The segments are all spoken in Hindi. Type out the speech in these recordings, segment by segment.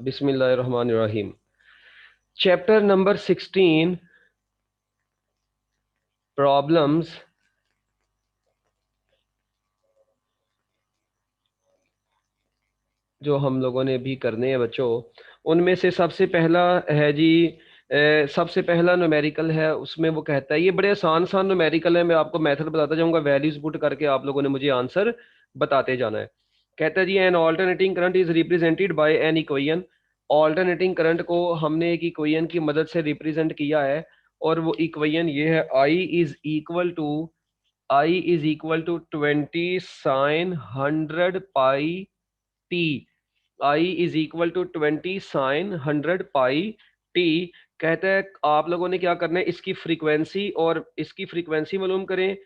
बिस्मिल्लाहिर्रहमानिर्रहीम। चैप्टर नंबर 16 प्रॉब्लम्स जो हम लोगों ने भी करने हैं बच्चों, उनमें से सबसे पहला है जी सबसे पहला न्यूमेरिकल है। उसमें वो कहता है, ये बड़े आसान आसान न्यूमेरिकल है, मैं आपको मेथड बताता जाऊंगा, वैल्यूज पुट करके आप लोगों ने मुझे आंसर बताते जाना है। कहता है जी an alternating current is represented by an equation. Alternating current को हमने एक इक्वेशन की मदद से रिप्रेजेंट किया है, और वो इक्वेशन ये है, I is equal to 20 sin 100 pi T. I is equal to 20 sin 100 pi T. कहता है आप लोगों ने क्या करना है, इसकी फ्रीक्वेंसी और इसकी फ्रीक्वेंसी मालूम करें,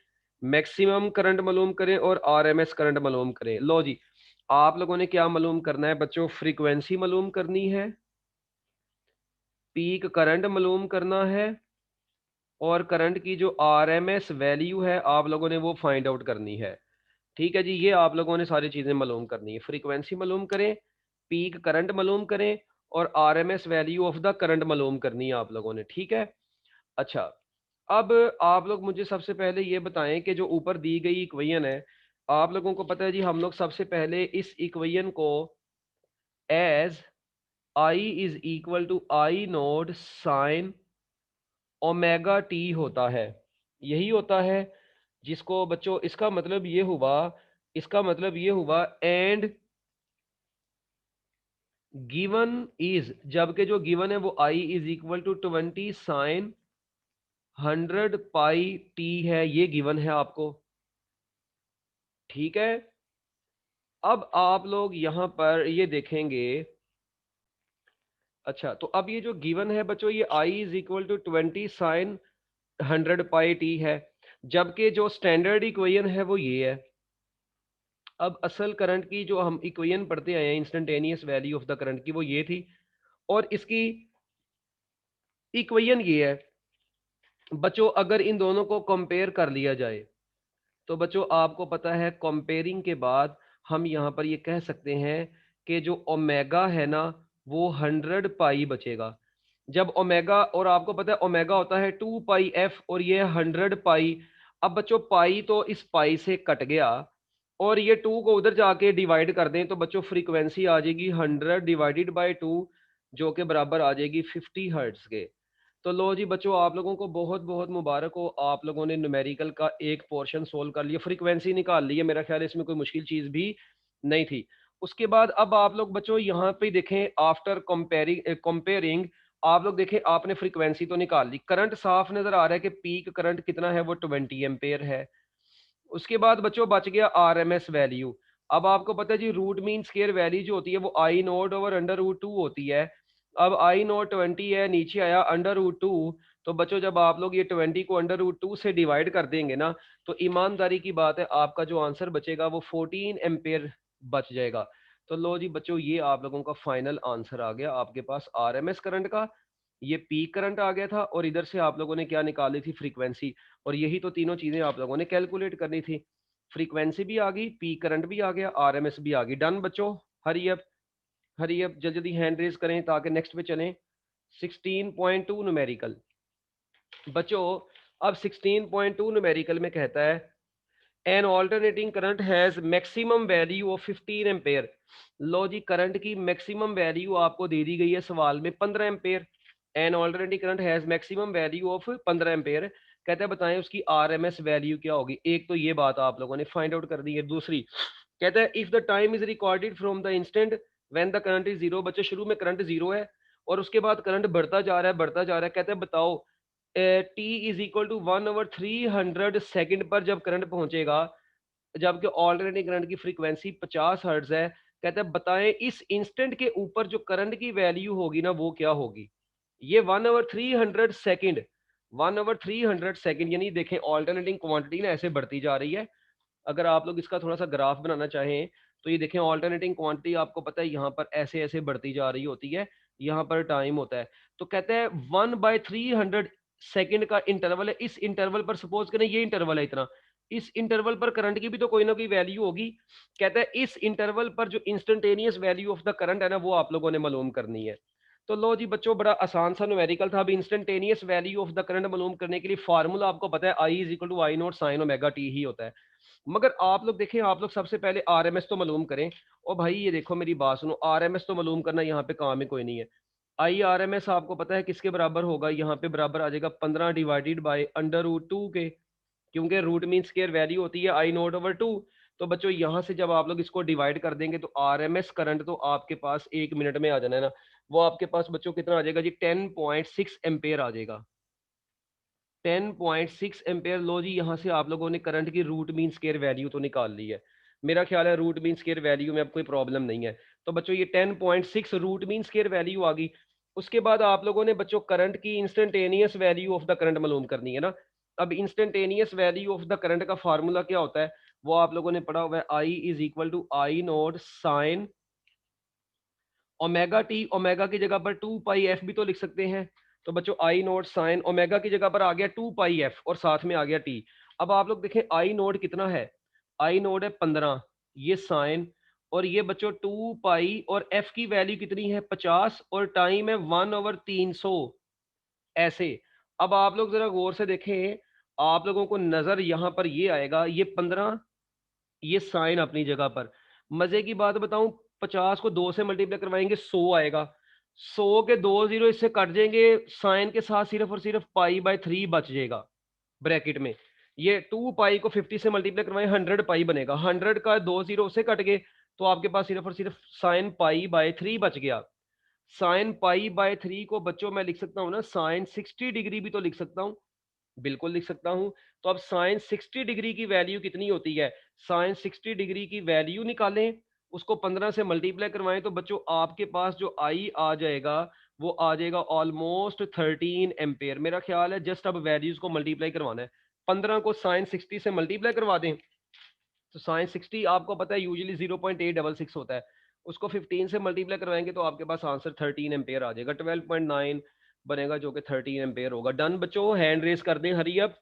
मैक्सिमम करंट मालूम करें और आरएमएस करंट मालूम करें। लो जी, आप लोगों ने क्या मालूम करना है बच्चों, फ्रीक्वेंसी मालूम करनी है, पीक करंट मालूम करना है, और करंट की जो आरएमएस वैल्यू है आप लोगों ने वो फाइंड आउट करनी है। ठीक है जी, ये आप लोगों ने सारी चीजें मालूम करनी है, फ्रीक्वेंसी मालूम करें, पीक करंट मालूम करें, और RMS value of the current मालूम करनी है आप लोगों ने। ठीक है, अच्छा, अब आप लोग मुझे सबसे पहले ये बताएं कि जो ऊपर दी गई इक्वेशन है, आप लोगों को पता है जी, हम लोग सबसे पहले इस इक्वेशन को as I is equal to I naught sine omega T होता है, यही होता है, जिसको बच्चों इसका मतलब ये हुआ एंड गिवन इज, जबकि जो गिवन है वो I is equal to 20 sin 100 pi T है, ये गिवन है आपको। ठीक है, अब आप लोग यहां पर ये देखेंगे, अच्छा, तो अब ये जो गिवन है बच्चों, ये I is equal to 20 sin 100 pi T है, जबकि जो स्टैंडर्ड इक्वेशन है वो ये है। अब असल करंट की जो हम इक्वेशन पढ़ते आए हैं, instantaneous value of the current की, वो ये थी, और इसकी इक्वेशन ये है बच्चों। अगर इन दोनों को कंपेयर कर लिया जाए तो बच्चों आपको पता है, कंपेयरिंग के बाद हम यहाँ पर ये कह सकते हैं कि जो ओमेगा है ना, वो 100 पाई बचेगा। जब ओमेगा, और आपको पता है ओमेगा होता है 2 पाई एफ, और ये 100 पाई। अब बच्चों पाई तो इस पाई से कट गया, और ये 2 को उधर जाके डिवाइड कर दें तो बच्चों फ्रीक्वेंसी आ जाएगी 100 डिवाइडेड बाय 2, जो कि बराबर आ जाएगी 50 हर्ट्ज के। तो लो जी बच्चों, आप लोगों को बहुत बहुत मुबारक हो, आप लोगों ने न्यूमेरिकल का एक पोर्शन सोल्व कर लिया, फ्रीक्वेंसी निकाल ली है। मेरा ख्याल है इसमें कोई मुश्किल चीज़ भी नहीं थी। उसके बाद अब आप लोग बच्चों यहाँ पे देखें, आफ्टर कंपेयरिंग आप लोग देखें, आपने फ्रीक्वेंसी तो निकाल ली, करंट साफ नजर आ रहा है कि पीक करंट कितना है, वो 20 एम्पेयर है। उसके बाद बच्चों बच गया आरएमएस वैल्यू। अब आपको पता है जी, रूट मीन स्केयर वैल्यू जो होती है वो I0/√2 होती है। अब I0 20 है, नीचे आया √2। तो बच्चों जब आप लोग ये 20 को √2 से डिवाइड कर देंगे ना, तो ईमानदारी की बात है, आपका जो आंसर बचेगा वो 14 एम्पेयर बच जाएगा। तो लो जी बच्चों, ये आप लोगों का फाइनल आंसर आ गया आपके पास आरएमएस करंट का, ये पीक करंट आ गया था, और इधर से आप लोगों ने क्या निकाली थी, फ्रीक्वेंसी। और यही तो तीनों चीजें आप लोगों ने कैलकुलेट करनी थी, फ्रीक्वेंसी भी आ गई, पीक करंट भी आ गया, आरएमएस भी आ गई। डन बच्चों, हरी अप, हरी अप, जल्दी जल्दी हैंड रेज करें ताकि नेक्स्ट पे चलें। 16.2 न्यूमेरिकल बच्चों, अब 16.2 न्यूमेरिकल में कहता है an alternating current has maximum value of 15 ampere. लो जी, करंट की मैक्सिमम वैल्यू आपको दे दी गई है सवाल में 15 ampere. An alternating current has maximum value of 15 ampere. कहते हैं बताएं उसकी आरएमएस वैल्यू क्या होगी। एक तो ये बात आप लोगों ने फाइंड आउट कर दी है। दूसरी कहता है if the time is recorded from the instant when the current is zero. बच्चे शुरू में करंट जीरो है, और उसके बाद करंट बढ़ता जा रहा है, बढ़ता जा रहा है। कहते हैं बताओ T=1/300 पर जब करंट पहुंचेगा, जबकि ऑल्टरनेटिंग करंट की फ्रीक्वेंसी 50 हर्ट्ज है। कहते हैं बताएं इस इंस्टेंट के ऊपर जो करंट की वैल्यू होगी ना, वो क्या होगी। ये 1/300 सेकेंड, 1/300 सेकेंड, यानी देखें ऑल्टरनेटिंग क्वांटिटी ना ऐसे बढ़ती जा रही है। अगर आप लोग इसका थोड़ा सा ग्राफ बनाना चाहें तो ये देखें, ऑल्टरनेटिंग क्वांटिटी आपको पता है यहाँ पर ऐसे ऐसे बढ़ती जा रही होती है, यहाँ पर टाइम होता है। तो कहते हैं 1/300 सेकेंड का इंटरवल है, इस इंटरवल पर सपोज करें ये इंटरवल है इतना, इस इंटरवल पर करंट की भी तो कोई ना कोई वैल्यू होगी। कहता है इस इंटरवल पर जो instantaneous value of the current है ना, वो आप लोगों ने मालूम करनी है। तो लो जी बच्चों, बड़ा आसान सा न्यूमेरिकल था। अब instantaneous value of the current मालूम करने के लिए फार्मूला आपको पता है, I is equal to I not sine omega t ही होता है। मगर आप लोग देखें, आप लोग सबसे पहले आरएमएस तो मालूम करें। और भाई ये देखो मेरी बात सुनो, आरएमएस तो मालूम करना यहाँ पे काम ही कोई नहीं है। आई आर एम एस आपको पता है किसके बराबर होगा, यहाँ पे बराबर आ जाएगा 15 डिवाइडेड बाय अंडर रूट 2 के, क्योंकि रूट मीन स्केयर वैल्यू होती है आई नोट ओवर 2। तो बच्चों यहाँ से जब आप लोग इसको डिवाइड कर देंगे तो आरएमएस करंट तो आपके पास 1 मिनट में आ जाना है ना, वो आपके पास बच्चों कितना आ जाएगा जी, 10.6 एम्पेयर आ जाएगा। 10.6 एम्पेयर। लो जी, यहाँ से आप लोगों ने करंट की रूट मीन स्केयर वैल्यू तो निकाल ली है। मेरा ख्याल है रूट मीन स्केयर वैल्यू में अब कोई प्रॉब्लम नहीं है। तो बच्चों ये 10.6 रूट मीन स्केयर वैल्यू आ गई। उसके बाद आप लोगों ने बच्चों करंट की instantaneous value of the current मालूम करनी है ना। अब instantaneous value of the current का फार्मूला क्या होता है, वो आप लोगों ने पढ़ा हुआ है, I is equal to I not sine omega t. Omega की जगह पर 2 पाई एफ भी तो लिख सकते हैं। तो बच्चों आई नोट साइन ओमेगा की जगह पर आ गया 2 पाई एफ और साथ में आ गया टी। अब आप लोग देखें आई नोट कितना है, आई नोट है 15, ये साइन, और ये बच्चों 2 पाई, और एफ की वैल्यू कितनी है 50, और टाइम है 1/300 ऐसे। अब आप लोग जरा गौर से देखें, आप लोगों को नजर यहां पर ये आएगा, ये 15, ये साइन अपनी जगह पर। मजे की बात बताऊं, 50 को 2 से मल्टीप्लाई करवाएंगे 100 आएगा। 100 के 2 जीरो इससे कट जाएंगे, साइन के साथ सिर्फ और सिर्फ पाई/3 बच जाएगा ब्रैकेट में। ये 2 पाई को 50 से मल्टीप्लाई करवाएं 100 पाई बनेगा, 100 का 2 जीरो से कट गए, तो आपके पास सिर्फ और सिर्फ साइन पाई/3 बच गया। साइन पाई/3 को बच्चों मैं लिख सकता हूँ ना, साइन 60 डिग्री भी तो लिख सकता हूँ, बिल्कुल लिख सकता हूं। तो अब साइन 60 डिग्री की वैल्यू कितनी होती है, साइन 60 डिग्री की वैल्यू निकालें, उसको 15 से मल्टीप्लाई करवाएं, तो बच्चों आपके पास जो आई आ जाएगा वो आ जाएगा ऑलमोस्ट 13 एम्पेयर। मेरा ख्याल है जस्ट अब वैल्यूज को मल्टीप्लाई करवाना है। 15 को साइन 60 से मल्टीप्लाई करवा दें, तो साइन 60 आपको पता है यूजुअली 0.866 होता है, उसको 15 से मल्टीप्लाई करवाएंगे तो आपके पास आंसर 13 एम्पेयर आ जाएगा, 12.9 बनेगा, जो कि 13 एम्पेयर होगा। डन बच्चों, हैंड रेस कर दें हरी अप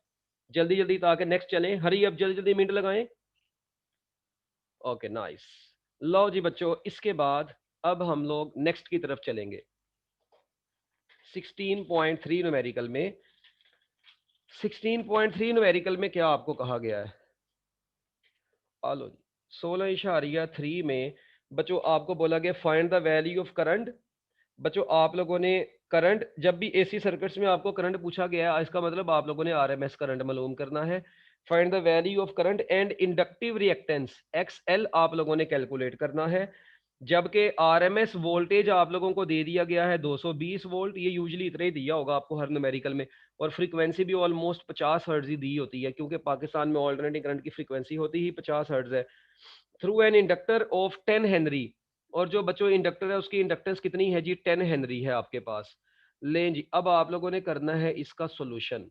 जल्दी जल्दी, ताकि नेक्स्ट चलें, हरी अप जल्दी जल्दी मिनट लगाएं। Okay nice. लो जी बच्चों, इसके बाद अब हम लोग नेक्स्ट की तरफ चलेंगे। 16.3 न्यूमेरिकल में, 16.3 न्यूमेरिकल में क्या आपको कहा गया है, आलो जी 16.3 में बच्चों आपको बोला गया find the value of current. बच्चों आप लोगों ने करंट, जब भी एसी सर्किट्स में आपको करंट पूछा गया है, इसका मतलब आप लोगों ने आरएमएस करंट मालूम करना है। Find the value of current and inductive reactance XL आप लोगों ने कैलकुलेट करना है। जबकि आरएमएस वोल्टेज आप लोगों को दे दिया गया है 220 वोल्ट, ये यूजुअली इतना ही दिया होगा आपको हर न्यूमेरिकल में। और फ्रीक्वेंसी भी ऑलमोस्ट 50 हर्ट्ज ही दी होती है, क्योंकि पाकिस्तान में ऑल्टरनेटिंग करंट की फ्रीक्वेंसी होती ही 50 हर्ट्ज है। Through an inductor of 10 Henry, और जो बच्चों इंडक्टर है उसकी इंडक्टेंस कितनी है जी, 10 हेनरी है आपके पास। लें जी, अब आप लोगों ने करना है इसका सोल्यूशन।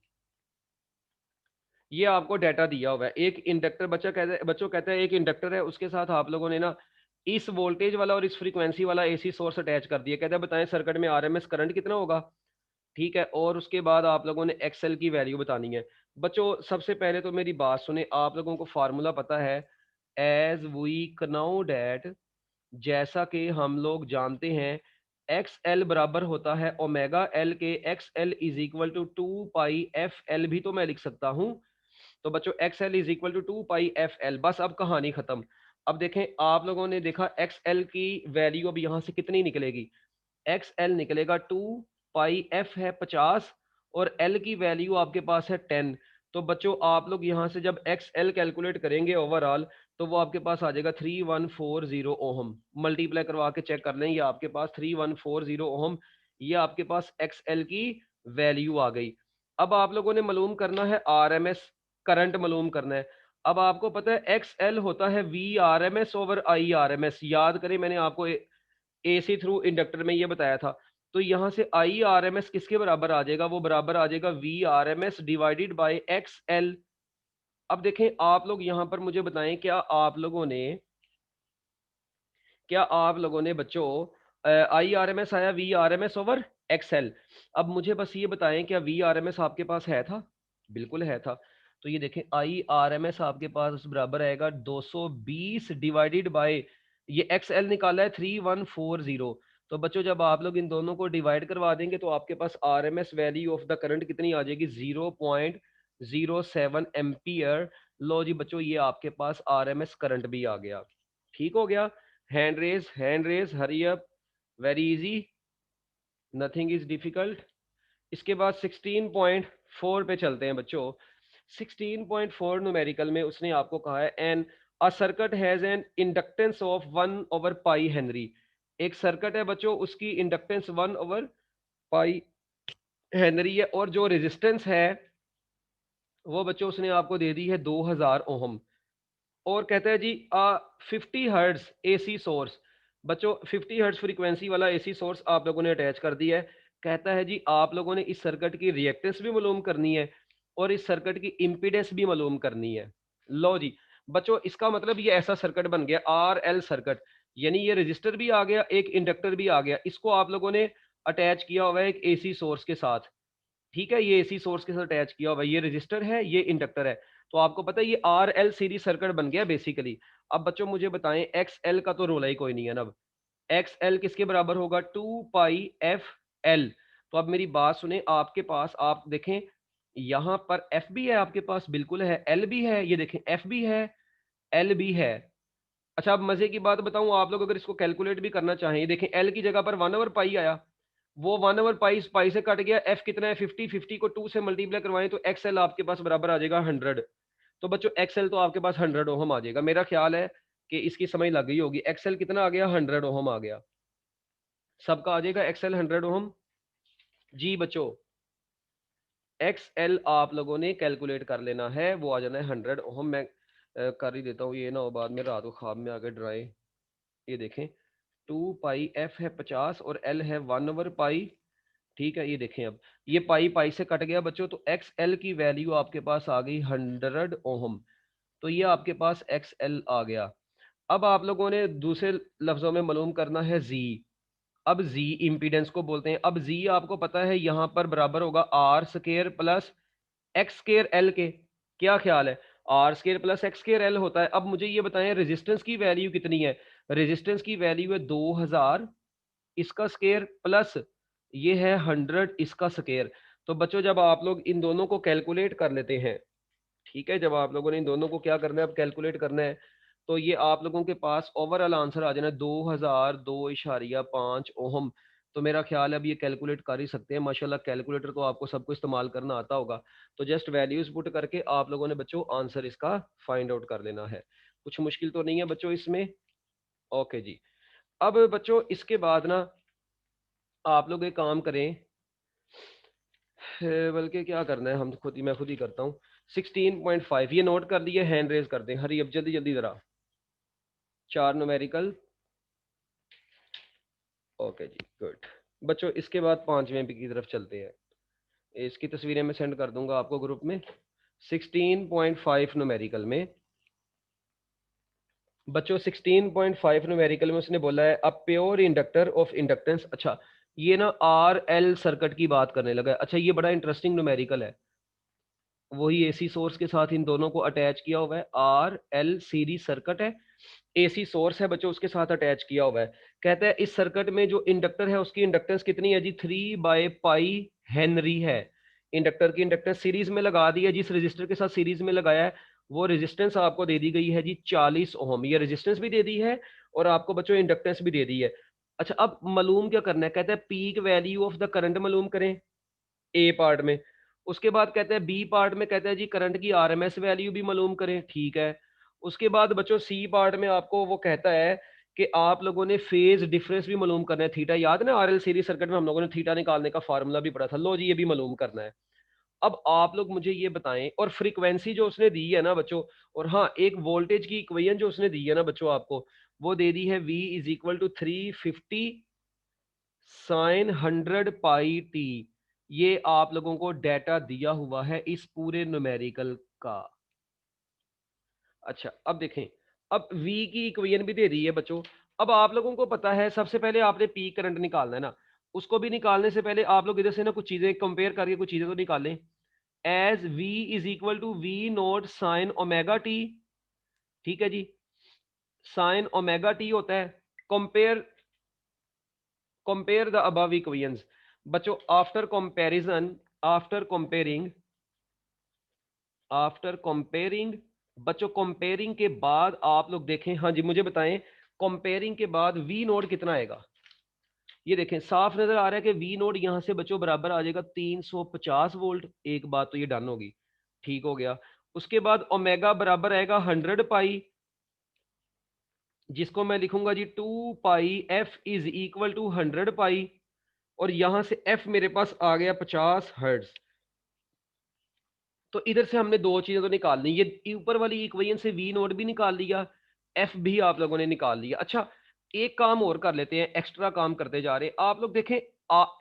ये आपको डाटा दिया हुआ है, एक इंडक्टर, बच्चों कहता है एक इंडक्टर है, उसके साथ आप लोगों ने ना इस वोल्टेज वाला और इस फ्रीक्वेंसी वाला एसी सोर्स अटैच कर दिया। कहता है बताएं सर्किट में आरएमएस करंट कितना होगा, ठीक है। और उसके बाद आप लोगों ने एक्सएल की वैल्यू बतानी है। बच्चों सबसे पहले तो मेरी बात सुने, आप लोगों को फार्मूला पता है, एज वी नाउ डैट, जैसा कि हम लोग जानते हैं, एक्स एल बराबर होता है ओमेगा एल के, X L is equal to 2 pi F L भी तो मैं लिख सकता हूं। तो बच्चों X L is equal to 2 pi F L, बस अब कहानी खत्म। अब देखें, आप लोगों ने देखा एक्स एल की वैल्यू अब यहां से कितनी निकलेगी, एक्स एल निकलेगा 2 पाई एफ है 50, और एल की वैल्यू आपके पास है 10। तो बच्चों आप लोग यहाँ से जब एक्स एल कैलकुलेट करेंगे ओवरऑल, तो वो आपके पास आ जाएगा 3140 ओहम। मल्टीप्लाई करवा के चेक कर लें, ये आपके पास 3140 ओहम, ये आपके पास एक्स एल की वैल्यू आ गई। अब आप लोगों ने मालूम करना है आर एम एस करंट मालूम करना है। अब आपको पता है एक्स एल होता है V R M S over I R M S, याद करें मैंने आपको एसी थ्रू इंडक्टर में ये बताया था। तो यहां से आई आर एम एस किसके बराबर आ जाएगा, वो बराबर आ जाएगा V R M S divided by X L. अब देखें आप लोग यहां पर मुझे बताएं, क्या आप लोगों ने बच्चों आई आर एम एस आया V R M S over X L. अब मुझे बस ये बताएं, क्या वी आर एम एस आपके पास है था, बिल्कुल है था। तो ये देखें IRMS आपके पास बराबर आएगा 220 डिवाइडेड बाय ये XL निकाला है 3140। तो बच्चों जब आप लोग इन दोनों को डिवाइड करवा देंगे तो आपके पास RMS value of the current कितनी आ जाएगी 0.07 एम्पियर। लो जी बच्चों ये आपके पास RMS करंट भी आ गया। ठीक हो गया। Hand raise hurry up, very easy, nothing is difficult. इसके बाद 16.4 पे चलते हैं बच्चों। 16.4 न्यूमेरिकल में उसने आपको कहा है an a circuit has an inductance of 1/पाई हेनरी। एक सर्किट है बच्चों, उसकी इंडक्टेंस 1/पाई हेनरी है, और जो रेजिस्टेंस है वो बच्चों उसने आपको दे दी है 2000 ओहम। और कहता है जी 50 हर्ट्ज एसी सोर्स। बच्चों 50 हर्ट्ज फ्रीक्वेंसी वाला एसी सोर्स आप लोगों ने अटैच कर दिया है। कहता है जी आप लोगों ने इस सर्किट की रिएक्टेंस भी मालूम करनी है और इस सर्किट की इम्पीडेंस भी मालूम करनी है। लो जी बच्चों इसका मतलब ये ऐसा सर्किट बन गया RL सर्किट, यानी ये रजिस्टर भी आ गया, एक इंडक्टर भी आ गया। इसको आप लोगों ने अटैच किया हुआ है एक एसी सोर्स के साथ। ठीक है, ये एसी सोर्स के साथ अटैच किया हुआ है, ये रजिस्टर है, ये इंडक्टर है। तो आपको पता है ये RL सीरीज सर्किट बन गया बेसिकली। अब बच्चों मुझे बताएं XL का तो रोला ही कोई नहीं है ना। अब XL किसके बराबर होगा 2πfL। तो अब मेरी बात सुने, आपके पास आप देखें यहां पर F भी है आपके पास, बिल्कुल है, L भी है, ये देखें F भी है, L भी है। अच्छा अब मजे की बात बताऊं, आप लोग अगर इसको कैलकुलेट भी करना चाहें, देखें L की जगह पर 1/पाई आया, वो 1/पाई पाई से कट गया, F कितना है 50, 50 को 2 से मल्टीप्लाई करवाएं तो XL आपके पास बराबर आ जाएगा 100। तो बच्चों XL तो आपके पास 100 ओहम आ जाएगा। मेरा ख्याल है कि इसकी समझ लग गई होगी। XL कितना आ गया 100 ओहम आ गया, सबका आ जाएगा XL 100 ओहम। जी बच्चों XL आप लोगों ने कैलकुलेट कर लेना है, वो आ जाना है 100 ओहम। मैं कर ही देता हूँ, ये ना हो बाद में रात को ख्वाब में आके डराए। ये देखें 2πf है 50 और L है 1/पाई। ठीक है, ये देखें अब ये पाई पाई से कट गया बच्चों, तो XL की वैल्यू आपके पास आ गई 100 ओहम। तो ये आपके पास XL आ गया। अब आप लोगों ने दूसरे लफ्जों में मालूम करना है Z। अब Z इम्पीडेंस को बोलते हैं। अब Z आपको पता है यहां पर बराबर होगा R square plus X square L के। क्या ख्याल है, R square plus X square L होता है। अब मुझे ये बताएं रेजिस्टेंस की वैल्यू कितनी है। रेजिस्टेंस की वैल्यू है 2000 इसका स्केयर प्लस ये है 100 इसका स्केयर। तो बच्चों जब आप लोग इन दोनों को कैलकुलेट कर लेते हैं, ठीक है, जब आप लोगों ने इन दोनों को क्या करना है अब कैलकुलेट करना है, तो ये आप लोगों के पास ओवरऑल आंसर आ जाना 2002.5 ओहम। तो मेरा ख्याल है अब ये कैलकुलेट कर ही सकते हैं माशाल्लाह, कैलकुलेटर तो आपको सबको इस्तेमाल करना आता होगा। तो जस्ट वैल्यूज पुट करके आप लोगों ने बच्चों आंसर इसका फाइंड आउट कर लेना है। कुछ मुश्किल तो नहीं है बच्चों इसमें। ओके जी। अब बच्चों इसके बाद ना आप लोग एक काम करें, बल्कि क्या करना है हम खुद ही, मैं खुद ही करता हूँ। 16.5 ये नोट कर लिए, हैंड रेज कर दें, हरी अब जल्दी जल्दी जरा। 4 न्यूमेरिकल। ओके जी गुड। बच्चों इसके बाद 5वें की तरफ चलते हैं। इसकी तस्वीरें मैं सेंड कर दूंगा आपको ग्रुप में। 16.5 न्यूमेरिकल में बच्चों 16.5 न्यूमेरिकल में उसने बोला है a pure inductor of inductance. अच्छा ये ना RL सर्किट की बात करने लगा है। अच्छा ये बड़ा इंटरेस्टिंग न्यूमेरिकल है, वही एसी सोर्स के साथ इन दोनों को अटैच किया हुआ है। RL सीरीज सर्किट है, एसी सोर्स है बच्चों उसके साथ अटैच किया हुआ है। कहता है इस सर्किट में जो इंडक्टर है उसकी इंडक्टेंस कितनी है जी 3/पाई हेनरी है। इंडक्टर की इंडक्टेंस सीरीज में लगा दी है, जिस रजिस्टर के साथ सीरीज में लगाया है वो रेजिस्टेंस आपको दे दी गई है जी 40 ओम। ये रेजिस्टेंस भी दे दी है और आपको बच्चों इंडक्टेंस भी दे दी है। अच्छा अब मालूम क्या करना है, कहता है peak value of the current मालूम करें ए पार्ट में। उसके बाद कहते हैं बी पार्ट में कहता है जी करंट की आरएमएस वैल्यू भी मालूम करें, ठीक है। उसके बाद बच्चों सी पार्ट में आपको वो कहता है कि आप लोगों ने फेज डिफरेंस भी मालूम करना है, थीटा। याद है ना आरएल सीरीज सर्किट में हम लोगों ने थीटा निकालने का फार्मूला भी पढ़ा था। लो जी ये भी मालूम करना है। अब आप लोग मुझे ये बताएं, और फ्रीक्वेंसी जो उसने दी है ना बच्चों, और हाँ एक वोल्टेज की इक्वेशन जो उसने दी है ना बच्चों आपको, वो दे दी है V = 350 sin 100πt। ये आप लोगों को डेटा दिया हुआ है इस पूरे न्यूमेरिकल का। अच्छा अब देखें, अब V की इक्वेशन भी दे दी है बच्चों। अब आप लोगों को पता है सबसे पहले आपने पीक करंट निकालना है ना, उसको भी निकालने से पहले आप लोग इधर से ना कुछ चीजें कंपेयर करके कुछ चीजें तो निकालें। As v is equal to v not sine omega t. ठीक है जी, साइन ओमेगा टी होता है। Compare compare the above equations. बच्चों after comparison, after comparing, after comparing, बच्चों कंपेयरिंग के बाद आप लोग देखें, हाँ जी मुझे बताएं, कंपेयरिंग के बाद वी नोड कितना आएगा। ये देखें साफ नजर आ रहा है कि वी नोड यहां से बच्चों बराबर आ जाएगा 350 वोल्ट। एक बात तो ये डन होगी, ठीक हो गया। उसके बाद ओमेगा बराबर आएगा 100 पाई, जिसको मैं लिखूंगा जी 2 pi F is equal to 100 पाई। और यहां से एफ मेरे पास आ गया 50 हर्ट्ज। तो इधर से हमने दो चीजें तो निकाल ली, ये ऊपर वाली इक्वेशन से वी नोट भी निकाल लिया, एफ भी आप लोगों ने निकाल लिया। अच्छा एक काम और कर लेते हैं, एक्स्ट्रा काम करते जा रहे हैं। आप लोग देखें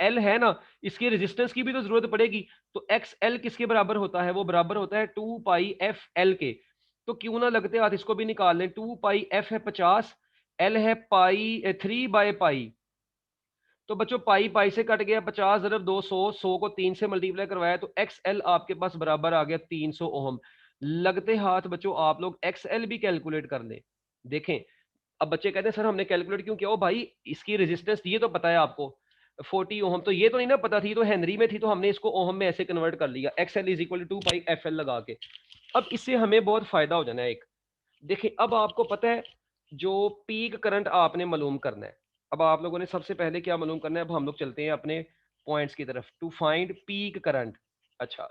एल है ना, इसके रेजिस्टेंस की भी तो जरूरत पड़ेगी। तो एक्स एल किसके बराबर होता है, वो बराबर होता है 2 पाई एफ एल के। तो क्यों ना लगते हाथ इसको भी निकाल लें। 2 पाई एफ है 50, एल है पाई 3 बाय पाई। तो बच्चों पाई पाई से कट गया, 50 ज़रब 2 100 को 3 से मल्टीप्लाई करवाया तो एक्स एल आपके पास बराबर आ गया 300 ओहम। लगते हाथ बच्चों आप लोग एक्स एल भी कैलकुलेट कर लें। देखें अब बच्चे कहते हैं सर हमने कैलकुलेट क्यों किया। ओ भाई इसकी रेजिस्टेंस ये तो पता है आपको 40 ओहम, तो ये तो नहीं ना पता थी, तो हेनरी में थी तो हमने इसको ओहम में ऐसे कन्वर्ट कर लिया, X L is equal to 2 pi F L लगा के। अब इससे हमें बहुत फायदा हो जाना है एक। देखिए अब आपको पता है जो पीक करंट आपने मालूम करना है। अब आप लोगों ने सबसे पहले क्या मालूम करना है, अब हम लोग चलते हैं अपने पॉइंट्स की तरफ। To find peak current. अच्छा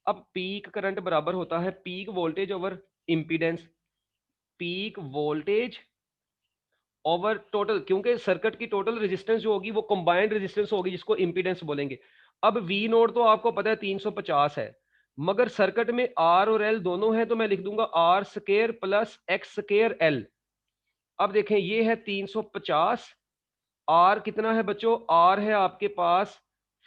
अब पीक करंट बराबर होता है peak voltage over impedance. Peak voltage over total, क्योंकि सर्किट की टोटल रेजिस्टेंस जो होगी वो कंबाइंड रेजिस्टेंस होगी, जिसको इम्पीडेंस बोलेंगे। अब वी नोड तो आपको पता है 350 है, मगर सर्किट में आर और एल दोनों है, तो मैं लिख दूंगा R square plus X square L. अब देखें ये है 350, आर कितना है बच्चों, आर है आपके पास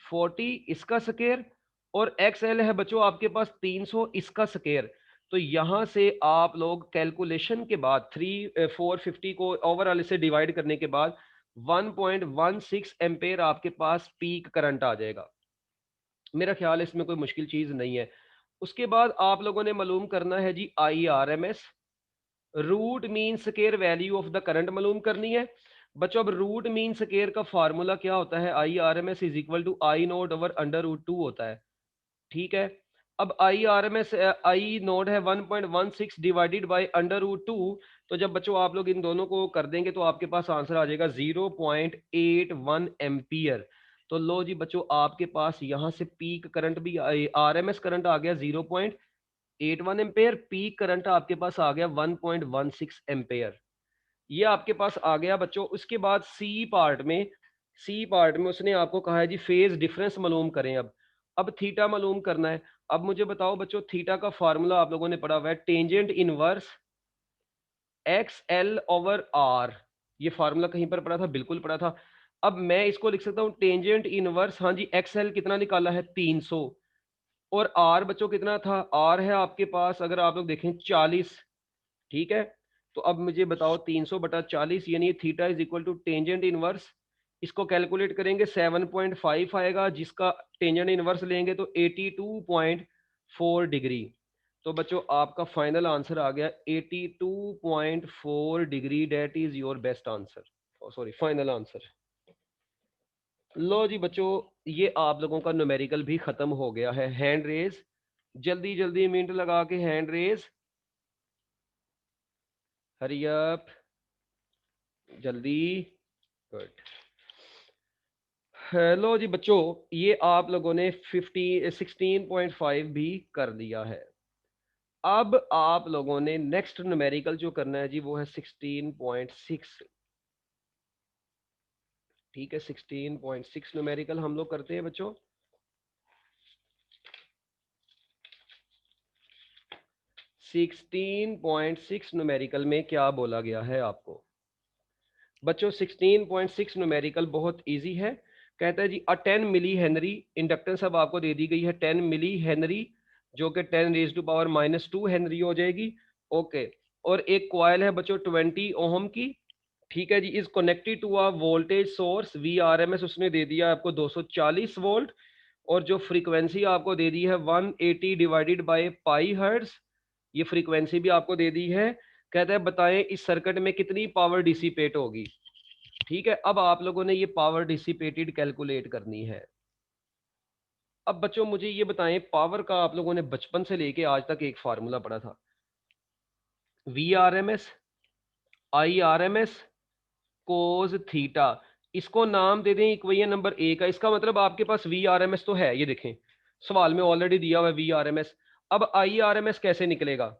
40 इसका स्केयर, और एक्स एल है बच्चों आपके पास 300 इसका स्केयर। तो यहां से आप लोग कैलकुलेशन के बाद 450 को ओवरऑल से डिवाइड करने के बाद 1.16 एम्पेयर आपके पास पीक करंट आ जाएगा। मेरा ख्याल है इसमें कोई मुश्किल चीज नहीं है। उसके बाद आप लोगों ने मालूम करना है जी I R M S, root mean square value of the current मालूम करनी है। बच्चों अब रूट मीन स्केयर का फार्मूला क्या होता है, I R M S is equal to I not over under root 2 होता है। ठीक है, अब I R M S I not है 1.16 डिवाइडेड बाई अंडर रूट 2। तो जब बच्चों आप लोग इन दोनों को कर देंगे तो आपके पास आंसर आ जाएगा 0.81 एम्पियर। तो लो जी बच्चों आपके पास यहां से पीक करंट भी आर एम एस करंट आ गया 0.81 एम्पेयर, पीक करंट आपके पास आ गया 1.16 एम्पेयर। ये आपके पास आ गया बच्चों। उसके बाद सी पार्ट में उसने आपको कहा है जी फेज डिफरेंस मालूम करें। अब थीटा मालूम करना है। अब मुझे बताओ बच्चों थीटा का फार्मूला आप लोगों ने पढ़ा हुआ है, tangent inverse X L over R. ये फार्मूला कहीं पर पढ़ा था, बिल्कुल पढ़ा था। अब मैं इसको लिख सकता हूँ टेंजेंट इनवर्स, हाँ जी एक्स एल कितना निकाला है 300, और आर बच्चों कितना था, आर है आपके पास अगर आप लोग देखें 40। ठीक है, तो अब मुझे बताओ 300/40 यानी theta is equal to tangent inverse. इसको कैलकुलेट करेंगे 7.5 आएगा, जिसका टेंजेंट इनवर्स लेंगे तो 82.4 डिग्री। तो बच्चों आपका फाइनल आंसर आ गया 82.4 degree. That is your best answer, sorry final answer. लो जी बच्चों ये आप लोगों का न्यूमेरिकल भी खत्म हो गया है। हैंड रेज, जल्दी जल्दी मिनट लगा के हैंड रेज, हरी अप जल्दी। गुड। हेलो जी बच्चों, ये आप लोगों ने 16.5 भी कर दिया है। अब आप लोगों ने नेक्स्ट न्यूमेरिकल जो करना है जी वो है 16.6। ठीक है 16.6 न्यूमेरिकल हम लोग करते हैं बच्चों। 16.6 न्यूमेरिकल में क्या बोला गया है आपको बच्चों। 16.6 न्यूमेरिकल बहुत इजी है। कहता है जी 10 मिली हेनरी इंडक्टेंस अब आपको दे दी गई है 10 मिली हेनरी, जो कि 10⁻⁻² हेनरी हो जाएगी। ओके, और एक कॉइल है बच्चों 20 ओहम की। ठीक है जी, is connected to a voltage source V R M S उसने दे दिया आपको 240 वोल्ट। और जो फ्रीक्वेंसी आपको दे दी है 180 डिवाइडेड बाय पाई हर्ट्ज, ये फ्रीक्वेंसी भी आपको दे दी है। कहता है बताएं इस सर्किट में कितनी पावर डिसिपेट होगी। ठीक है, अब आप लोगों ने ये पावर डिसिपेटेड कैलकुलेट करनी है। अब बच्चों मुझे ये बताएं, पावर का आप लोगों ने बचपन से लेके आज तक एक फार्मूला पढ़ा था, V R M S, I R M S, cos theta. इसको नाम दे दें इक्वेशन नंबर ए का। इसका मतलब आपके पास वी आर एम एस तो है, ये देखें सवाल में ऑलरेडी दिया हुआ है वी आर एम एस। अब आई आर एम एस कैसे निकलेगा?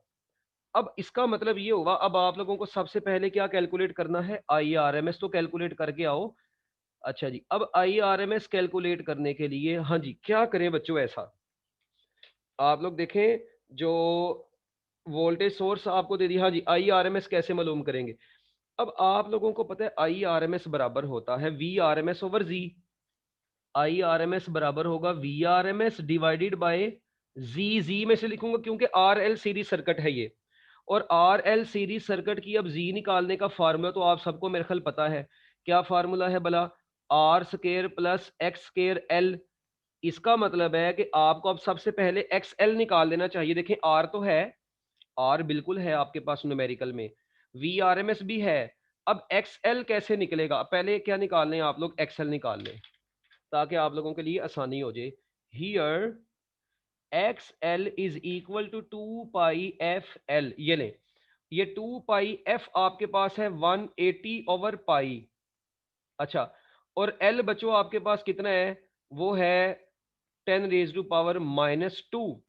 अब इसका मतलब ये होगा, अब आप लोगों को सबसे पहले क्या कैलकुलेट करना है, आई आर एम एस तो कैलकुलेट करके आओ। अच्छा जी, अब I R M S calculate करने के लिए हाँ जी क्या करें बच्चों, ऐसा आप लोग देखें, जो वोल्टेज सोर्स आपको दे दिया, हाँ जी आई आर एम एस कैसे मालूम करेंगे? अब आप लोगों को पता है आई आर एम एस बराबर होता है V R M S over G. I R M S बराबर होगा V R M S divided by G. G में से लिखूंगा क्योंकि आर एल सीरीज सर्किट है ये, और आर एल सीरीज सर्किट की अब जी निकालने का फार्मूला तो आप सबको मेरे ख्याल पता है। क्या फार्मूला है भला? R square plus X square L. इसका मतलब है कि आपको अब सबसे पहले एक्स एल निकाल लेना चाहिए। देखें आर तो है, आर बिल्कुल है आपके पास न्यूमेरिकल में, वी आर एम एस भी है। अब एक्स एल कैसे निकलेगा? पहले क्या निकाल लें आप लोग, एक्स एल निकाल लें ताकि आप लोगों के लिए आसानी हो जाए। Here X L is equal to 2 pi F L. ये लें, ये 2 पाई एफ आपके पास है 180 ओवर पाई। अच्छा, और एल बच्चों आपके पास कितना है? वो है 10⁻⁻²।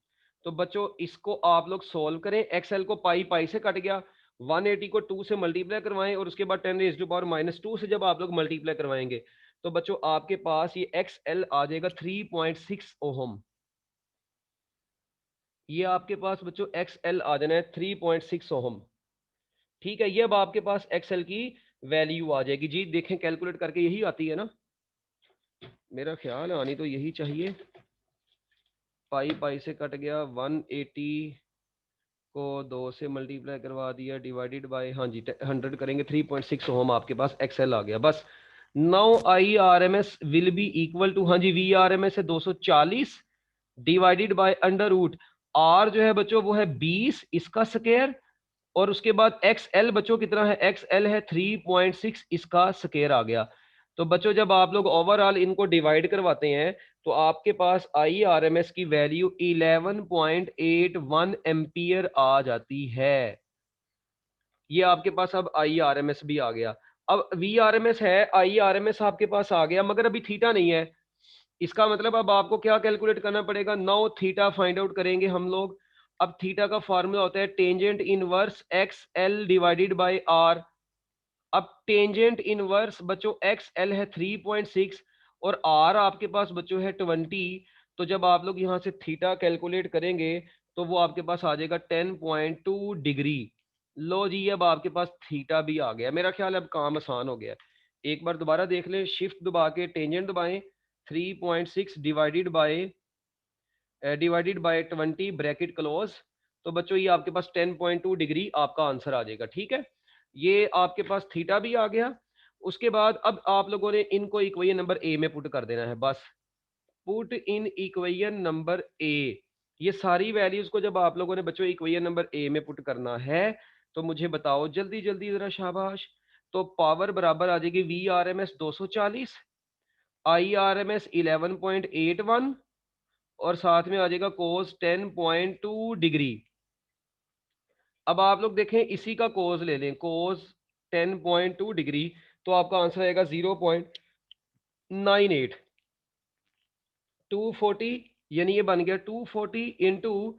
तो बच्चों इसको आप लोग सोल्व करें, एक्सएल को पाई पाई से कट गया, 180 को 2 से मल्टीप्लाई करवाएं और उसके बाद 10⁻⁻² से जब आप लोग मल्टीप्लाई करवाएंगे तो बच्चों आपके पास ये एक्सएल आ जाएगा 3.6 ओहम। ये आपके पास बच्चों एक्सएल आ जाना है 3.6 ओहम। ठीक है, ये अब आपके पास एक्सएल की वैल्यू आ जाएगी जी। देखें कैलकुलेट करके यही आती है ना, मेरा ख्याल आनी तो यही चाहिए। पाई पाई से कट गया, 180 को 2 से मल्टीप्लाई करवा दिया डिवाइडेड बाय, हाँ जी 100 करेंगे, 3.6 ओम आपके पास एक्सएल आ गया। बस now I R M S will be equal to, हाँ जी वी आर एम एस है 240 divided by under root R जो है बच्चों वो है 20 इसका स्केयर, और उसके बाद एक्स एल बच्चों कितना है, एक्स एल है 3.6 इसका स्केयर आ गया। तो बच्चों जब आप लोग ओवरऑल इनको डिवाइड करवाते हैं तो आपके पास आई आर एम एस की वैल्यू 11.81 एम्पियर आ जाती है। ये आपके पास अब आई आर एम एस भी आ गया। अब वी आर एम एस है, आई आर एम एस आपके पास आ गया, मगर अभी थीटा नहीं है। इसका मतलब अब आपको क्या कैलकुलेट करना पड़ेगा, नाउ थीटा फाइंड आउट करेंगे हम लोग। अब थीटा का फार्मूला होता है tangent inverse X L divided by R. अब टेंजेंट इनवर्स बच्चों एक्स एल है 3.6 और आर आपके पास बच्चों है 20। तो जब आप लोग यहाँ से थीटा कैलकुलेट करेंगे तो वो आपके पास आ जाएगा 10.2 डिग्री। लो जी, अब आपके पास थीटा भी आ गया। मेरा ख्याल है अब काम आसान हो गया। एक बार दोबारा देख लें, शिफ्ट दबा के टेंजेंट दबाएं, 3.6 डिवाइडेड बाय 20 ब्रैकेट क्लोज। तो बच्चों ये आपके पास 10.2 डिग्री आपका आंसर आ जाएगा। ठीक है, ये आपके पास थीटा भी आ गया। उसके बाद अब आप लोगों ने इनको इक्वेशन नंबर ए में पुट कर देना है। बस put in equation number A. ये सारी वैल्यूज को जब आप लोगों ने बच्चों इक्वेशन नंबर ए में पुट करना है तो मुझे बताओ जल्दी जल्दी जरा, शाबाश। तो पावर बराबर आ जाएगी V R M S 240, I R M S 11.81 और साथ में आ जाएगा कोस 10.2 डिग्री। अब आप लोग देखें इसी का कोस ले लें, कोस 10.2 डिग्री, तो आपका आंसर आएगा 0.98। 240 यानी ये बन गया 240 इंटू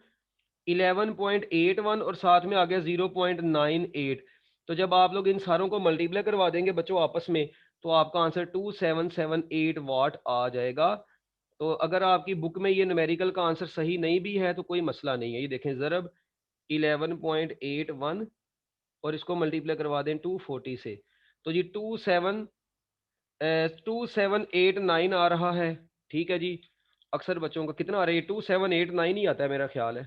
11.81 और साथ में आ गया 0.98। तो जब आप लोग इन सारों को मल्टीप्लाई करवा देंगे बच्चों आपस में तो आपका आंसर 2778 वाट आ जाएगा। तो अगर आपकी बुक में ये न्यूमेरिकल का आंसर सही नहीं भी है तो कोई मसला नहीं है। ये देखें ज़रब 11.81 और इसको मल्टीप्लाई करवा दें 240 से, तो जी 2789 आ रहा है। ठीक है जी, अक्सर बच्चों का कितना आ रहा है, 2789 ही आता है मेरा ख्याल है,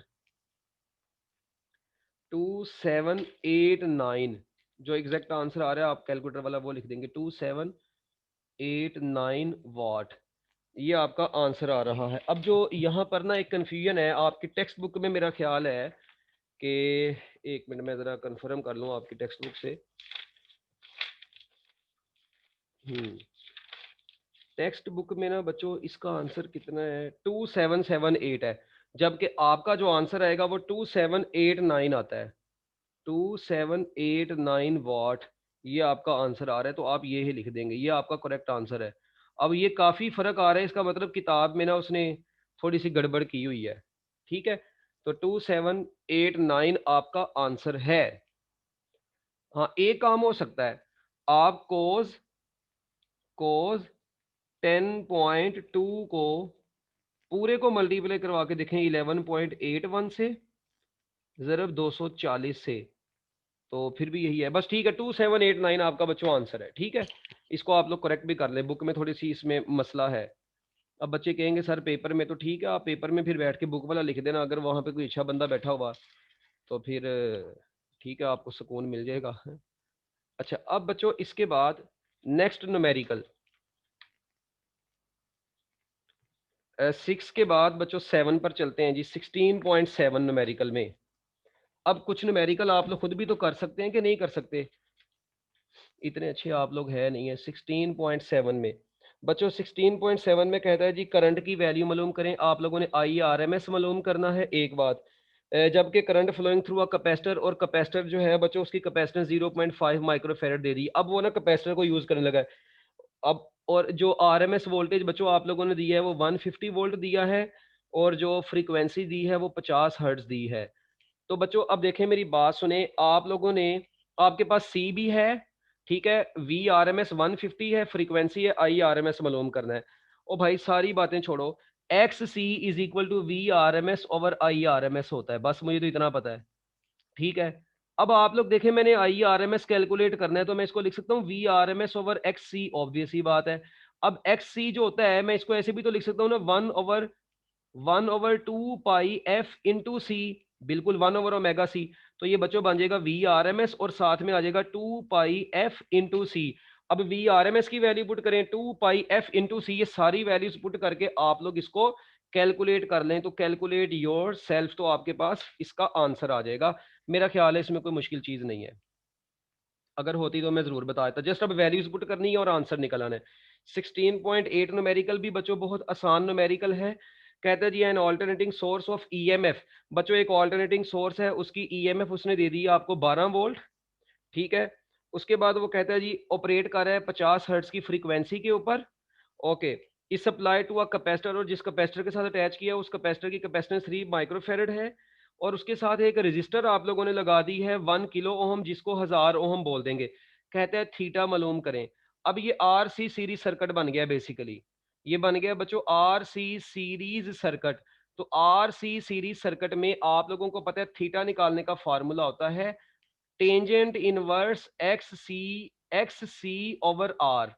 2789 जो एग्जैक्ट आंसर आ रहा है। आप कैलकुलेटर वाला वो लिख देंगे 2789 वाट। ये आपका आंसर आ रहा है। अब जो यहाँ पर ना एक कन्फ्यूजन है आपकी टेक्स्ट बुक में, मेरा ख्याल है कि, एक मिनट में ज़रा कंफर्म कर लूँ आपकी टेक्स्ट बुक से। टेक्स्ट बुक में ना बच्चों इसका आंसर कितना है, 2778 है, जबकि आपका जो आंसर आएगा वो 2789 आता है। 2789 वाट ये आपका आंसर आ रहा है, तो आप ये ही लिख देंगे, ये आपका करेक्ट आंसर है। अब ये काफ़ी फ़र्क आ रहा है, इसका मतलब किताब में ना उसने थोड़ी सी गड़बड़ की हुई है। ठीक है, तो 2789 आपका आंसर है। हाँ, एक काम हो सकता है, आप कोज कोज 10.2 को पूरे को मल्टीप्लाई करवा के देखें 11.81 से, ज़रब 240 से, तो फिर भी यही है। बस ठीक है, 2789 आपका बच्चों आंसर है। ठीक है, इसको आप लोग करेक्ट भी कर लें, बुक में थोड़ी सी इसमें मसला है। अब बच्चे कहेंगे सर पेपर में, तो ठीक है, आप पेपर में फिर बैठ के बुक वाला लिख देना, अगर वहाँ पे कोई अच्छा बंदा बैठा हुआ तो फिर ठीक है, आपको सुकून मिल जाएगा। अच्छा, अब बच्चों इसके बाद नेक्स्ट न्यूमेरिकल 6 के बाद बच्चों 7 पर चलते हैं जी। 16.7 न्यूमेरिकल में, अब कुछ न्यूमेरिकल आप लोग खुद भी तो कर सकते हैं कि नहीं कर सकते, इतने अच्छे आप लोग है नहीं है। 16.7 में बच्चों, 16.7 में कहता है जी करंट की वैल्यू मालूम करें। आप लोगों ने IRMS मालूम करना है एक बात, जबकि current flowing through a capacitor, और कैपेसिटर जो है बच्चों उसकी कैपेसिटेंस 0.5 माइक्रोफेरेड दे दी। अब वो ना कैपेसिटर को यूज करने लगा है अब, और जो RMS वोल्टेज बच्चों आप लोगों ने दिया है वो 150 वोल्ट दिया है, और जो फ्रीक्वेंसी दी है वो 50 हर्ट्ज दी है। तो बच्चों अब देखें, मेरी बात सुने, आप लोगों ने, आपके पास सी भी है, ठीक है, VRMS 150 है, फ्रीक्वेंसी है, IRMS मालूम करना है। ओ भाई सारी बातें छोड़ो, XC is equal to VRMS over IRMS होता है, बस मुझे तो इतना पता है। ठीक है, अब आप लोग देखें, मैंने IRMS कैलकुलेट करना है, तो मैं इसको लिख सकता हूँ VRMS ओवर XC, ऑब्वियस ही बात है। अब XC जो होता है, मैं इसको ऐसे भी तो लिख सकता हूँ ना, 1/2 पाई f इंटू सी, बिल्कुल 1/ओमेगा सी। तो ये बच्चों बन जाएगा VRMS, और साथ में आ जाएगा 2 पाई f इंटू सी। अब VRMS की वैल्यू पुट करें, 2 पाई f इंटू सी, ये सारी वैल्यूज पुट करके आप लोग इसको कैलकुलेट कर लें, तो कैलकुलेट योर सेल्फ, तो आपके पास इसका आंसर आ जाएगा। मेरा ख्याल है इसमें कोई मुश्किल चीज नहीं है, अगर होती तो मैं जरूर बता देता। जस्ट अब वैल्यूज पुट करनी है और आंसर निकलाना है। 16.8 न्यूमेरिकल भी बच्चों बहुत आसान न्यूमेरिकल है। कहता है जी an alternating source of EMF, बच्चों एक ऑल्टरनेटिंग सोर्स है, उसकी EMF उसने दे दी है आपको 12 वोल्ट। ठीक है, उसके बाद वो कहता है जी ऑपरेट कर रहा है 50 हर्ट्ज की फ्रीक्वेंसी के ऊपर। ओके, इस सप्लाई टू अ कैपेसिटर, और जिस कैपेसिटर के साथ अटैच किया उस कैपेसिटर की कैपेसिटेंस 3 माइक्रोफेरेड है, और उसके साथ एक रजिस्टर आप लोगों ने लगा दी है 1 किलो ओम, जिसको 1000 ओम बोल देंगे। कहते हैं थीटा मालूम करें। अब ये RC सीरीज सर्किट बन गया, बेसिकली ये बन गया बच्चों RC सीरीज सर्किट। तो RC सीरीज सर्किट में आप लोगों को पता है थीटा निकालने का फार्मूला होता है tangent inverse XC over R।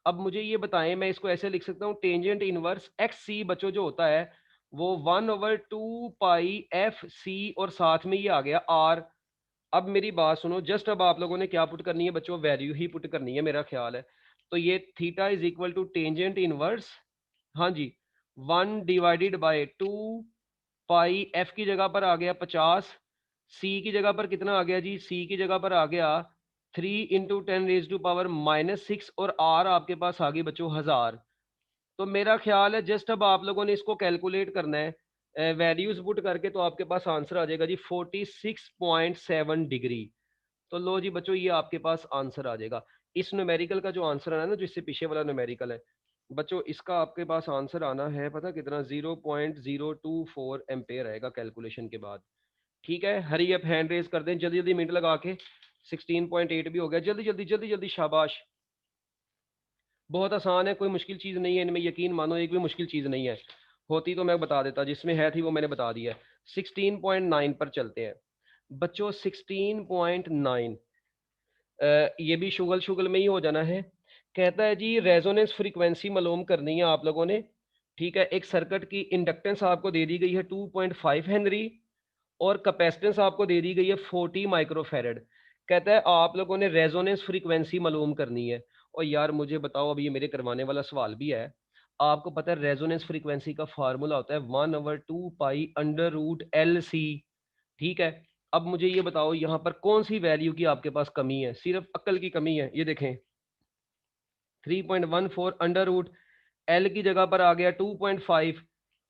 अब मुझे ये बताएं, मैं इसको ऐसे लिख सकता हूँ, टेंजेंट इनवर्स XC बच्चों जो होता है वो 1/2 पाई f c, और साथ में ये आ गया R। अब मेरी बात सुनो, जस्ट अब आप लोगों ने क्या पुट करनी है बच्चों, वैल्यू ही पुट करनी है मेरा ख्याल है। तो ये theta is equal to tangent inverse, हाँ जी, 1/2 पाई f की जगह पर आ गया 50, C की जगह पर कितना आ गया जी, C की जगह पर आ गया 3 × 10⁻⁻⁶, और R आपके पास आ गई बच्चों 1000। तो मेरा ख्याल है जस्ट अब आप लोगों ने इसको कैलकुलेट करना है वैल्यूज पुट करके, तो आपके पास आंसर आ जाएगा जी 46.7 डिग्री। तो लो जी बच्चों, ये आपके पास आंसर आ जाएगा। इस न्यूमेरिकल का जो आंसर आना है ना, जो इससे पीछे वाला न्यूमेरिकल है बच्चों, इसका आपके पास आंसर आना है पता कितना, 0.024 एम्पेयर आएगा कैलकुलेशन के बाद। ठीक है, हरी अप हैंड रेज कर दें जल्दी जल्दी, मिनट लगा के। 16.8 भी हो गया, जल्दी जल्दी जल्दी जल्दी, शाबाश। बहुत आसान है, कोई मुश्किल चीज़ नहीं है इनमें, यकीन मानो एक भी मुश्किल चीज़ नहीं है, होती तो मैं बता देता, जिसमें है थी वो मैंने बता दिया है। 16.9 पर चलते हैं बच्चों। 16.9 ये भी शुगल शुगल में ही हो जाना है। कहता है जी रेजोनेंस फ्रीक्वेंसी मालूम करनी है आप लोगों ने। ठीक है, एक सर्किट की इंडक्टेंस आपको दे दी गई है 2.5 हेनरी, और कैपेसिटेंस आपको दे दी गई है 40 माइक्रोफेरेड। कहता है आप लोगों ने रेजोनेंस फ्रीक्वेंसी मालूम करनी है। और यार मुझे बताओ, अब ये मेरे करवाने वाला सवाल भी है, आपको पता है रेजोनेंस फ्रीक्वेंसी का फार्मूला होता है 1/2 पाई अंडर रूट LC। ठीक है, अब मुझे ये बताओ यहाँ पर कौन सी वैल्यू की आपके पास कमी है, सिर्फ अक्ल की कमी है। ये देखें 3.14 अंडर रूट एल की जगह पर आ गया 2.5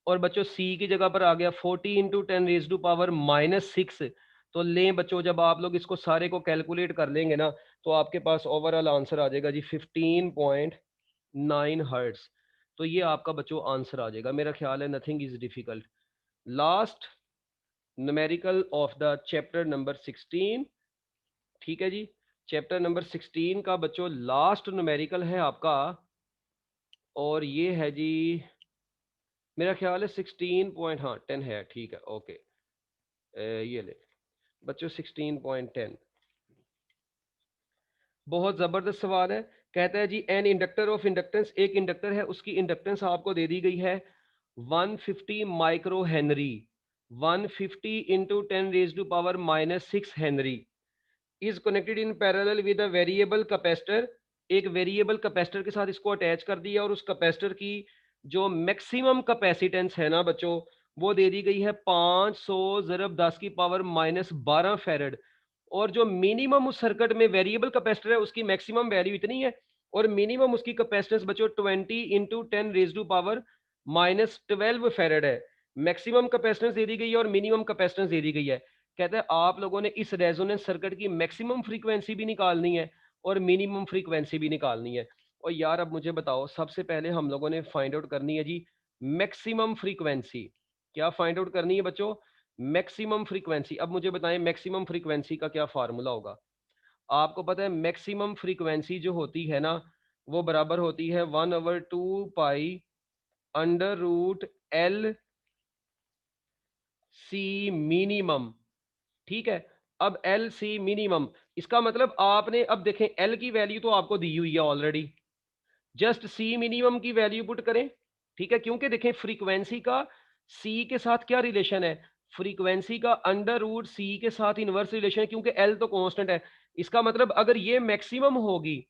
और बच्चों सी की जगह पर आ गया 40 × 10⁻⁻6। तो लें बच्चों, जब आप लोग इसको सारे को कैलकुलेट कर लेंगे ना तो आपके पास ओवरऑल आंसर आ जाएगा जी 15.9 हर्ट्स। तो ये आपका बच्चों आंसर आ जाएगा। मेरा ख्याल है nothing is difficult. Last numerical of the chapter number 16। ठीक है जी, चैप्टर नंबर 16 का बच्चों लास्ट न्यूमेरिकल है आपका, और ये है जी मेरा ख्याल है 16 पॉइंट, हाँ 10 है, ठीक है ओके। ये ले बच्चों 16.10, बहुत जबरदस्त सवाल है। कहता है जी एन इंडक्टर ऑफ इंडक्टेंस, एक इंडक्टर है उसकी इंडक्टेंस आपको दे दी गई है 150 micro Henry, 150 into 10⁻⁻6 Henry is connected in parallel with a variable capacitor. एक वेरिएबल कैपेसिटर के साथ इसको अटैच कर दिया और उस कैपेसिटर की जो मैक्सिमम कैपेसिटेंस है ना बच्चों वो दे दी गई है 500 ज़रब 10⁻12 फेरेड। और जो मिनिमम उस सर्किट में वेरिएबल कैपेसिटर है उसकी मैक्सिमम वैल्यू इतनी है और मिनिमम उसकी कैपेसिटेंस बच्चों 20 × 10⁻12 फेरेड है। मैक्सिमम कैपेसिटेंस दे दी गई है और मिनिमम कैपेसिटेंस दे दी गई है। कहते हैं आप लोगों ने इस रेजोनेंस सर्किट की मैक्सिमम फ्रीक्वेंसी भी निकालनी है और मिनिमम फ्रीक्वेंसी भी निकालनी है। और यार अब मुझे बताओ, सबसे पहले हम लोगों ने फाइंड आउट करनी है जी मैक्सिमम फ्रीक्वेंसी। क्या फाइंड आउट करनी है बच्चों? Maximum frequency. अब मुझे बताएं मैक्सिमम फ्रीक्वेंसी का क्या फार्मूला होगा। आपको पता है मैक्सिमम फ्रीक्वेंसी जो होती है ना वो बराबर होती है 1/2 pi under root LC minimum. ठीक है, अब LC मिनिमम इसका मतलब आपने, अब देखें L की वैल्यू तो आपको दी हुई है ऑलरेडी, जस्ट C मिनिमम की वैल्यू पुट करें। ठीक है, क्योंकि देखें फ्रीक्वेंसी का C के साथ क्या रिलेशन है, फ्रीक्वेंसी का अंडर रूट C के साथ इनवर्स रिलेशन है, क्योंकि L तो कांस्टेंट है। इसका मतलब अगर ये मैक्सिमम होगी,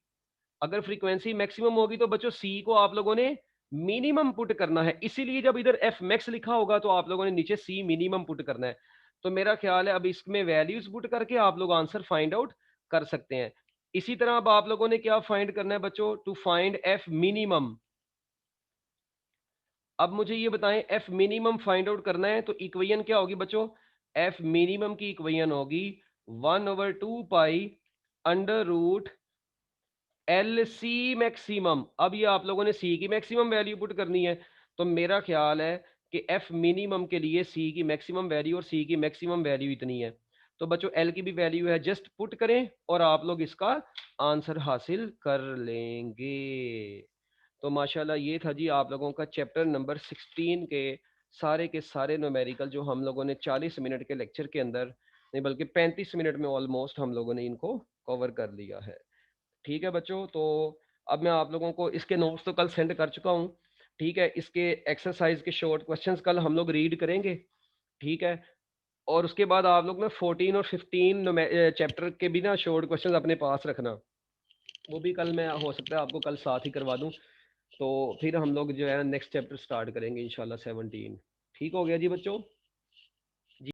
अगर फ्रीक्वेंसी मैक्सिमम होगी तो बच्चों C को आप लोगों ने मिनिमम पुट करना है। इसीलिए जब इधर F मैक्स लिखा होगा तो आप लोगों ने नीचे C मिनिमम पुट करना है। तो मेरा ख्याल है अब इसमें वैल्यूज पुट करके आप लोग आंसर फाइंड आउट कर सकते हैं। इसी तरह अब आप लोगों ने क्या फाइंड करना है बच्चों, टू फाइंड F मिनिमम। अब मुझे ये बताएं F मिनिमम फाइंड आउट करना है तो इक्वेशन क्या होगी बच्चों, F मिनिमम की इक्वेशन होगी 1/2 pi under root LC maximum. अब ये आप लोगों ने C की मैक्सिमम वैल्यू पुट करनी है। तो मेरा ख्याल है कि F मिनिमम के लिए C की मैक्सिमम वैल्यू और C की मैक्सिमम वैल्यू इतनी है। तो बच्चों L की भी वैल्यू है, जस्ट पुट करें और आप लोग इसका आंसर हासिल कर लेंगे। तो माशाल्लाह ये था जी आप लोगों का चैप्टर नंबर 16 के सारे न्यूमेरिकल जो हम लोगों ने 40 मिनट के लेक्चर के अंदर, नहीं बल्कि 35 मिनट में ऑलमोस्ट हम लोगों ने इनको कवर कर लिया है। ठीक है बच्चों, तो अब मैं आप लोगों को इसके नोट्स तो कल सेंड कर चुका हूँ। ठीक है, इसके एक्सरसाइज के शॉर्ट क्वेश्चंस कल हम लोग रीड करेंगे। ठीक है, और उसके बाद आप लोग ना 14 और 15 चैप्टर के भी ना शॉर्ट क्वेश्चंस अपने पास रखना। वो भी कल मैं हो सकता है आपको कल साथ ही करवा दूँ। तो फिर हम लोग जो है नेक्स्ट चैप्टर स्टार्ट करेंगे इंशाल्लाह 17। ठीक हो गया जी बच्चों।